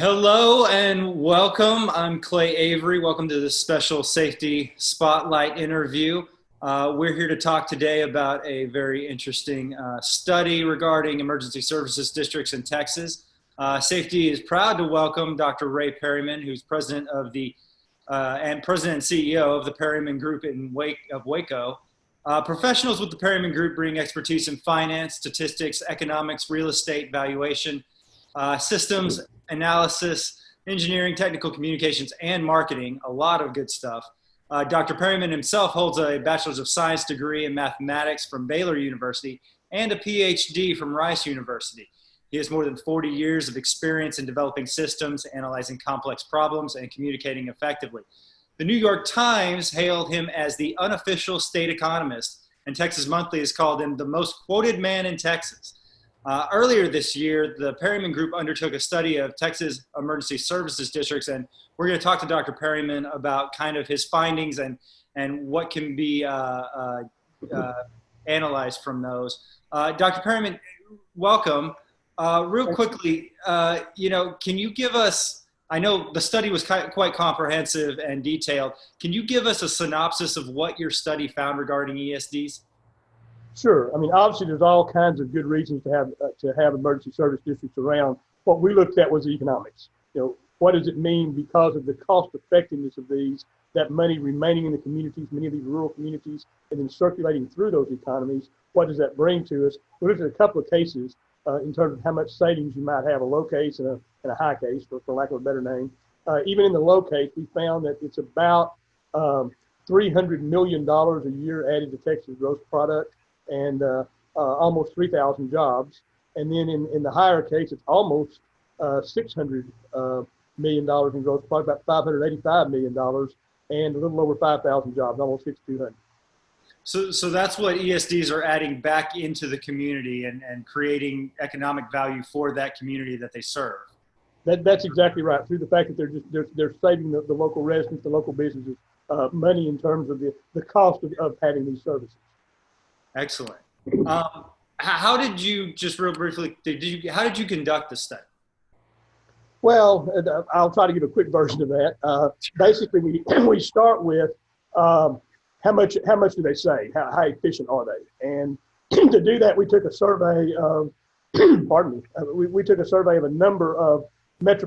Hello and welcome. I'm Clay Avery. Welcome to this special safety spotlight interview. We're here to talk today about a very interesting study regarding emergency services districts in Texas. Safety is proud to welcome Dr. Ray Perryman, who's president and CEO of the Perryman Group in Waco. Professionals with the Perryman Group bring expertise in finance, statistics, economics, real estate valuation, systems analysis, engineering, technical communications, and marketing, a lot of good stuff. Dr. Perryman himself holds a Bachelor's of Science degree in mathematics from Baylor University and a PhD from Rice University. He has more than 40 years of experience in developing systems, analyzing complex problems, and communicating effectively. The New York Times hailed him as the unofficial state economist, and Texas Monthly has called him the most quoted man in Texas. Earlier this year, the Perryman Group undertook a study of Texas emergency services districts, and we're going to talk to Dr. Perryman about kind of his findings and what can be analyzed from those. Dr. Perryman, welcome. Real quickly, can you give us, I know the study was quite comprehensive and detailed. Can you give us a synopsis of what your study found regarding ESDs? Sure. I mean, obviously, there's all kinds of good reasons to have emergency service districts around. What we looked at was the economics. What does it mean because of the cost effectiveness of these, that money remaining in the communities, many of these rural communities, and then circulating through those economies? What does that bring to us? We looked at a couple of cases in terms of how much savings you might have, a low case and a high case, for lack of a better name. Even in the low case, we found that it's about $300 million a year added to Texas gross product, and almost 3,000 jobs. And then in the higher case, it's almost $600 million in growth, probably about $585 million, and a little over 5,000 jobs, almost 6,200. So that's what ESDs are adding back into the community and creating economic value for that community that they serve. That's exactly right. Through the fact that they're saving the local residents, the local businesses, money in terms of the cost of having these services. Excellent. How did you, just real briefly, how did you conduct the study? Well, I'll try to give a quick version of that. Basically, we start with how much do they save? How efficient are they? And to do that, we took a survey of, pardon me, we took a survey of a number of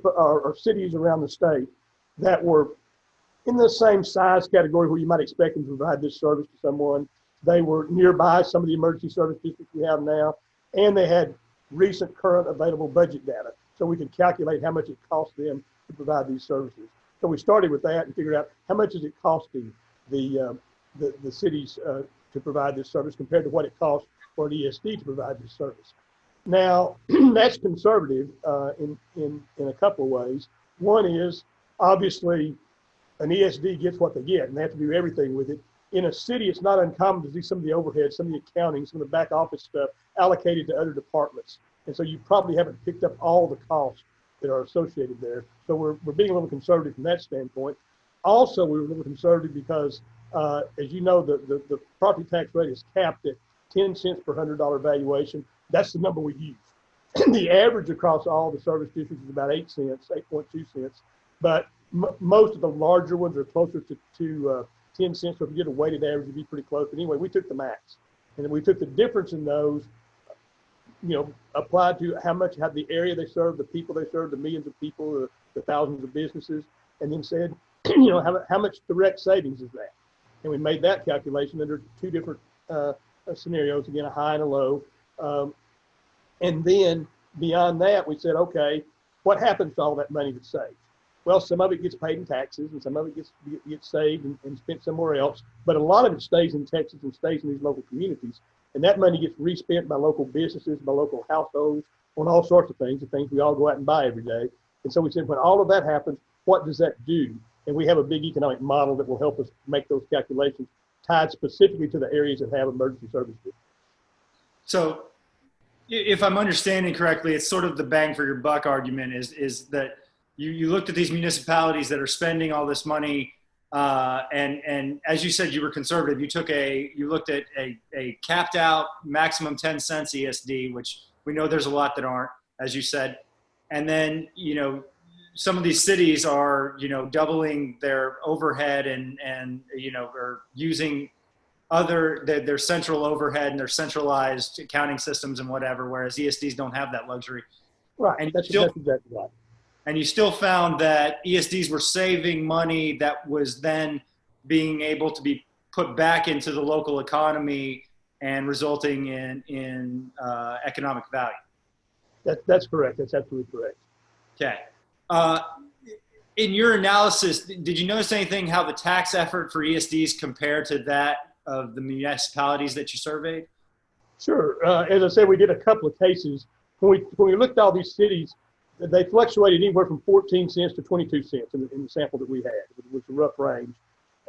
or cities around the state that were in the same size category where you might expect them to provide this service to someone. They were nearby some of the emergency service districts we have now, and they had recent current available budget data. So we could calculate how much it cost them to provide these services. So we started with that and figured out how much is it costing the cities to provide this service compared to what it costs for an ESD to provide this service. Now, that's conservative in a couple of ways. One is, obviously, an ESD gets what they get, and they have to do everything with it. In a city, it's not uncommon to see some of the overhead, some of the accounting, some of the back office stuff allocated to other departments. And so you probably haven't picked up all the costs that are associated there. So we're being a little conservative from that standpoint. Also, we were a little conservative because, as you know, the property tax rate is capped at 10 cents per $100 valuation. That's the number we use. The average across all the service districts is about 8 cents, 8.2 cents. But most of the larger ones are closer to 10 cents. So if you get a weighted average, it'd be pretty close. But anyway, we took the max. And then we took the difference in those, applied to how the area they serve, the people they serve, the millions of people, the thousands of businesses, and then said, how much direct savings is that? And we made that calculation under two different scenarios, again, a high and a low. And then beyond that, we said, okay, what happens to all that money that's saved? Well, some of it gets paid in taxes, and some of it gets saved and spent somewhere else. But a lot of it stays in Texas and stays in these local communities. And that money gets respent by local businesses, by local households, on all sorts of things, the things we all go out and buy every day. And so we said, when all of that happens, what does that do? And we have a big economic model that will help us make those calculations tied specifically to the areas that have emergency services. So if I'm understanding correctly, it's sort of the bang for your buck argument is that you looked at these municipalities that are spending all this money, and as you said, you were conservative. You looked at a capped out maximum 10 cents ESD, which we know there's a lot that aren't, as you said, and then some of these cities are, doubling their overhead and are using their central overhead and their centralized accounting systems and whatever, whereas ESDs don't have that luxury. Right. That's exactly right. And you still found that ESDs were saving money that was then being able to be put back into the local economy and resulting in economic value. That's correct. That's absolutely correct. Okay. In your analysis, did you notice anything how the tax effort for ESDs compared to that of the municipalities that you surveyed? Sure. As I said, we did a couple of cases. When we looked at all these cities, they fluctuated anywhere from 14 cents to 22 cents in the sample that we had. It was a rough range.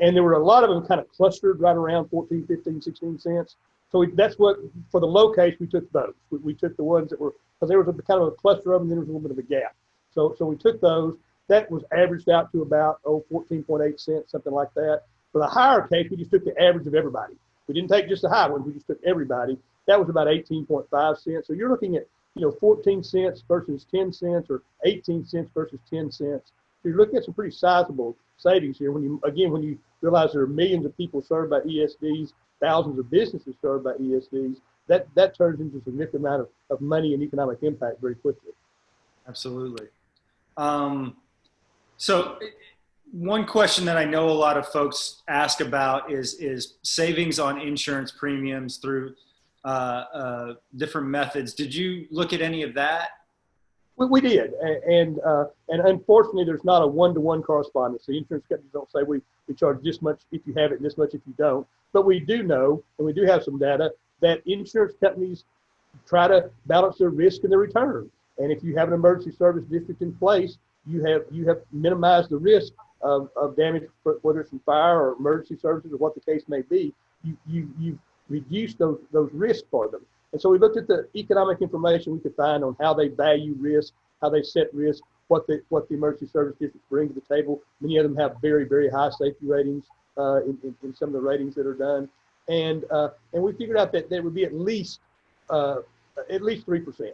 And there were a lot of them kind of clustered right around 14, 15, 16 cents. So that's what, for the low case, we took those. We took the ones that were, because there was kind of a cluster of them, and then there was a little bit of a gap. So we took those. That was averaged out to about, 14.8 cents, something like that. For the higher case, we just took the average of everybody. We didn't take just the high ones. We just took everybody. That was about 18.5 cents. So you're looking at, 14 cents versus 10 cents or 18 cents versus 10 cents. So you're looking at some pretty sizable savings here. When you realize there are millions of people served by ESDs, thousands of businesses served by ESDs, that turns into a significant amount of money and economic impact very quickly. Absolutely. So one question that I know a lot of folks ask about is savings on insurance premiums through different methods. Did you look at any of that? We did, and unfortunately, there's not a one-to-one correspondence. The insurance companies don't say we charge this much if you have it, and this much if you don't. But we do know, and we do have some data, that insurance companies try to balance their risk and their return. And if you have an emergency service district in place, you have minimized the risk of damage, whether it's from fire or emergency services or what the case may be. You've reduced those risks for them. And so we looked at the economic information we could find on how they value risk, how they set risk, what the emergency service districts bring to the table. Many of them have very, very high safety ratings in some of the ratings that are done. And we figured out that there would be at least 3%.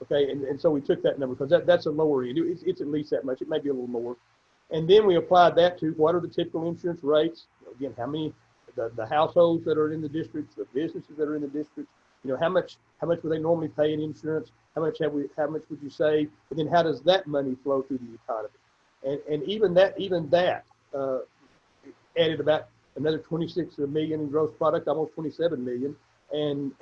Okay, and so we took that number because that's a lower end. It's at least that much. It may be a little more. And then we applied that to what are the typical insurance rates? Again, how many the households that are in the districts, the businesses that are in the districts. How much would they normally pay in insurance? How much would you save? And then how does that money flow through the economy? And even that added about another 26 million in gross product, almost 27 million, and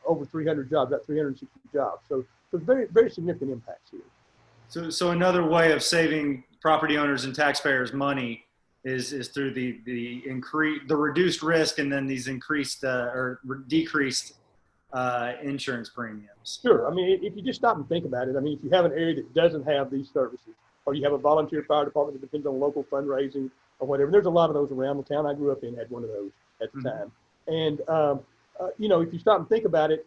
over 300 jobs, about 360 jobs. So very, very significant impacts here. So another way of saving property owners and taxpayers money is through the reduced risk and then these increased or decreased insurance premiums. Sure. I mean, if you just stop and think about it, I mean, if you have an area that doesn't have these services, or you have a volunteer fire department that depends on local fundraising or whatever, there's a lot of those around. The town I grew up in had one of those at the time. And, if you stop and think about it,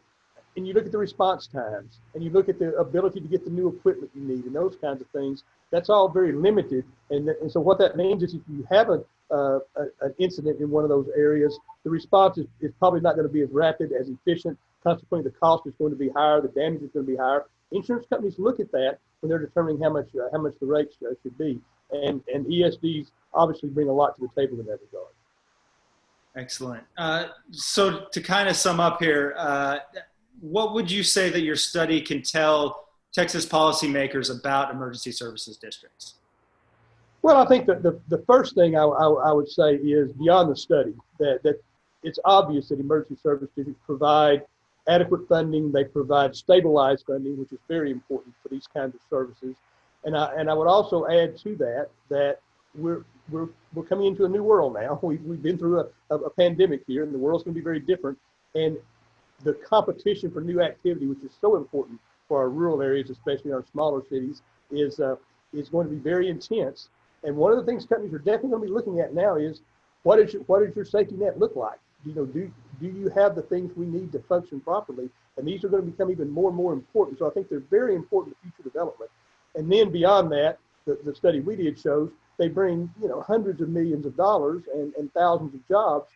and you look at the response times, and you look at the ability to get the new equipment you need and those kinds of things, that's all very limited. And so what that means is if you have an incident in one of those areas, the response is probably not going to be as rapid, as efficient. Consequently, the cost is going to be higher, the damage is going to be higher. Insurance companies look at that when they're determining how much the rates should be. And ESDs obviously bring a lot to the table in that regard. Excellent. So to kind of sum up here, what would you say that your study can tell Texas policymakers about emergency services districts? Well, I think that the first thing I would say is beyond the study that it's obvious that emergency service districts provide adequate funding. They provide stabilized funding, which is very important for these kinds of services. And I would also add to that we're coming into a new world now. We've been through a pandemic here, and the world's going to be very different. And the competition for new activity, which is so important for our rural areas, especially our smaller cities, is going to be very intense. And one of the things companies are definitely going to be looking at now is what does your safety net look like? Do you have the things we need to function properly? And these are going to become even more and more important. So I think they're very important to future development. And then beyond that, the study we did shows they bring hundreds of millions of dollars and thousands of jobs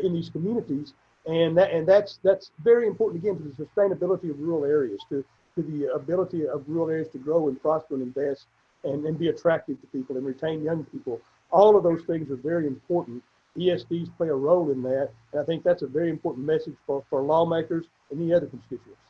in these communities. That's very important again to the sustainability of rural areas, to the ability of rural areas to grow and prosper and invest and be attractive to people and retain young people. All of those things are very important. ESDs play a role in that, and I think that's a very important message for lawmakers and the other constituents.